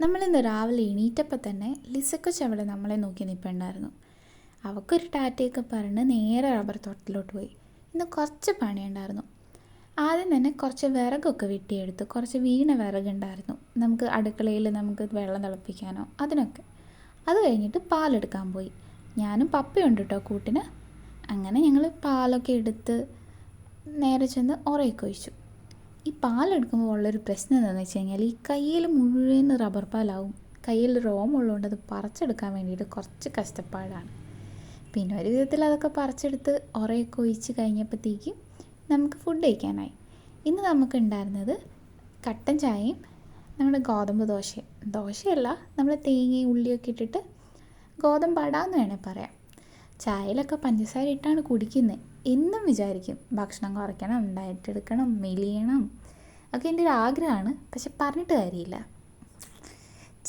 നമ്മളിന്ന് രാവിലെ എണീറ്റപ്പോൾ തന്നെ ലിസക്കൊച്ച് അവിടെ നമ്മളെ നോക്കി നിൽപ്പുണ്ടായിരുന്നു. അവൾക്കൊരു ടാറ്റയൊക്കെ പറഞ്ഞ് നേരെ റബ്ബർ തോട്ടത്തിലോട്ട് പോയി. ഇന്ന് കുറച്ച് പണിയുണ്ടായിരുന്നു. ആദ്യം തന്നെ കുറച്ച് വിറകൊക്കെ വെട്ടിയെടുത്ത്, കുറച്ച് വീണ വിറകുണ്ടായിരുന്നു നമുക്ക് അടുക്കളയിൽ നമുക്ക് വെള്ളം തിളപ്പിക്കാനോ അതിനൊക്കെ. അത് കഴിഞ്ഞിട്ട് പാലെടുക്കാൻ പോയി. ഞാനും പപ്പയുണ്ട് കേട്ടോ കൂട്ടിന്. അങ്ങനെ ഞങ്ങൾ പാലൊക്കെ എടുത്ത് നേരെ ചെന്ന് ഉറയൊക്കെ ഒഴിച്ചു. ഈ പാലെടുക്കുമ്പോൾ ഉള്ളൊരു പ്രശ്നം എന്താണെന്ന് വെച്ച് കഴിഞ്ഞാൽ ഈ കയ്യിൽ മുഴുവൻ റബ്ബർ പാലാവും. കയ്യിൽ രോമുള്ളതുകൊണ്ട് അത് പറിച്ചെടുക്കാൻ വേണ്ടിയിട്ട് കുറച്ച് കഷ്ടപ്പാടാണ്. പിന്നെ ഒരു വിധത്തിൽ അതൊക്കെ പറിച്ചെടുത്ത് ഉറയൊക്കെ ഒഴിച്ച് കഴിഞ്ഞപ്പോഴത്തേക്കും നമുക്ക് ഫുഡ് കഴിക്കാനായി. ഇന്ന് നമുക്ക് ഉണ്ടായിരുന്നത് കട്ടൻ ചായയും നമ്മുടെ ഗോതമ്പ് ദോശയല്ല, നമ്മൾ തേങ്ങയും ഉള്ളിയൊക്കെ ഇട്ടിട്ട് ഗോതമ്പ് അട എന്ന് വേണേൽ പറയാം. ചായയിലൊക്കെ പഞ്ചസാര ഇട്ടാണ് കുടിക്കുന്നത്. എന്നും വിചാരിക്കും ഭക്ഷണം കുറയ്ക്കണം, ഡയറ്റ് എടുക്കണം, മെലിയണം ഒക്കെ എൻ്റെ ഒരു ആഗ്രഹമാണ്. പക്ഷെ പറഞ്ഞിട്ട് കാര്യമില്ല,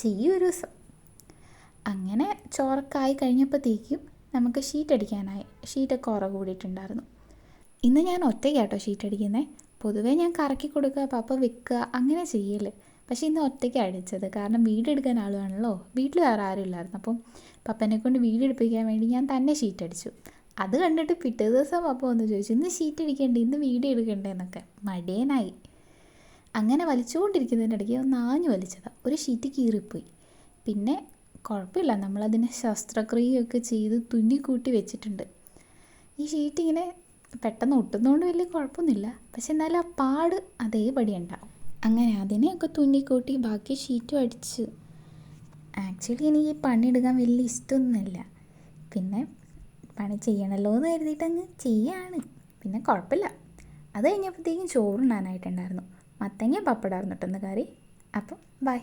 ചെയ്യും ഒരു ദിവസം. അങ്ങനെ ചോറൊക്കെ ആയി കഴിഞ്ഞപ്പോഴത്തേക്കും നമുക്ക് ഷീറ്റ് അടിക്കാനായി. ഷീറ്റൊക്കെ ഉറ കൂടിയിട്ടുണ്ടായിരുന്നു. ഇന്ന് ഞാൻ ഒറ്റയ്ക്കാട്ടോ ഷീറ്റ് അടിക്കുന്നത്. പൊതുവേ ഞാൻ കറക്കി കൊടുക്കുക, പപ്പ വെക്കുക അങ്ങനെ ചെയ്യല്. പക്ഷേ ഇന്ന് ഒറ്റയ്ക്ക് അടിച്ചത്. കാരണം വീടെടുക്കാൻ ആളുവാണല്ലോ, വീട്ടിൽ വേറെ ആരും ഇല്ലായിരുന്നു. അപ്പം പപ്പനെ കൊണ്ട് വീടെടുപ്പിക്കാൻ വേണ്ടി ഞാൻ തന്നെ ഷീറ്റ് അടിച്ചു. അത് കണ്ടിട്ട് പിറ്റേ ദിവസം പപ്പ വന്ന് ചോദിച്ചു, ഇന്ന് ഷീറ്റ് അടിക്കണ്ടേ, ഇന്ന് വീഡിയോ എടുക്കണ്ടേ എന്നൊക്കെ. മടിയനായി. അങ്ങനെ വലിച്ചുകൊണ്ടിരിക്കുന്നതിൻ്റെ ഇടയ്ക്ക് ഒന്ന് ആഞ്ഞു വലിച്ചതാണ്. ഒരു ഷീറ്റ് കീറിപ്പോയി. പിന്നെ കുഴപ്പമില്ല, നമ്മളതിനെ ശസ്ത്രക്രിയയൊക്കെ ചെയ്ത് തുന്നിക്കൂട്ടി വെച്ചിട്ടുണ്ട്. ഈ ഷീറ്റ് ഇങ്ങനെ പെട്ടെന്ന് ഒട്ടുന്നതുകൊണ്ട് വലിയ കുഴപ്പമൊന്നുമില്ല. പക്ഷെ എന്നാലും ആ പാട് അതേപടി ഉണ്ടാവും. അങ്ങനെ അതിനെയൊക്കെ തുന്നിക്കൂട്ടി ബാക്കി ഷീറ്റും അടിച്ച്. ആക്ച്വലി എനിക്ക് പണിയെടുക്കാൻ വലിയ ഇഷ്ടമൊന്നുമില്ല. പിന്നെ പണി ചെയ്യണമല്ലോ എന്ന് കരുതിയിട്ട് അങ്ങ് ചെയ്യാണ്. പിന്നെ കുഴപ്പമില്ല. അത് കഴിഞ്ഞപ്പോഴത്തേക്കും ചോറുണ്ണാനായിട്ടുണ്ടായിരുന്നു. മത്തങ്ങ പപ്പടമായിരുന്നു കേട്ടോ ഇന്ന് കറി. അപ്പം ബൈ.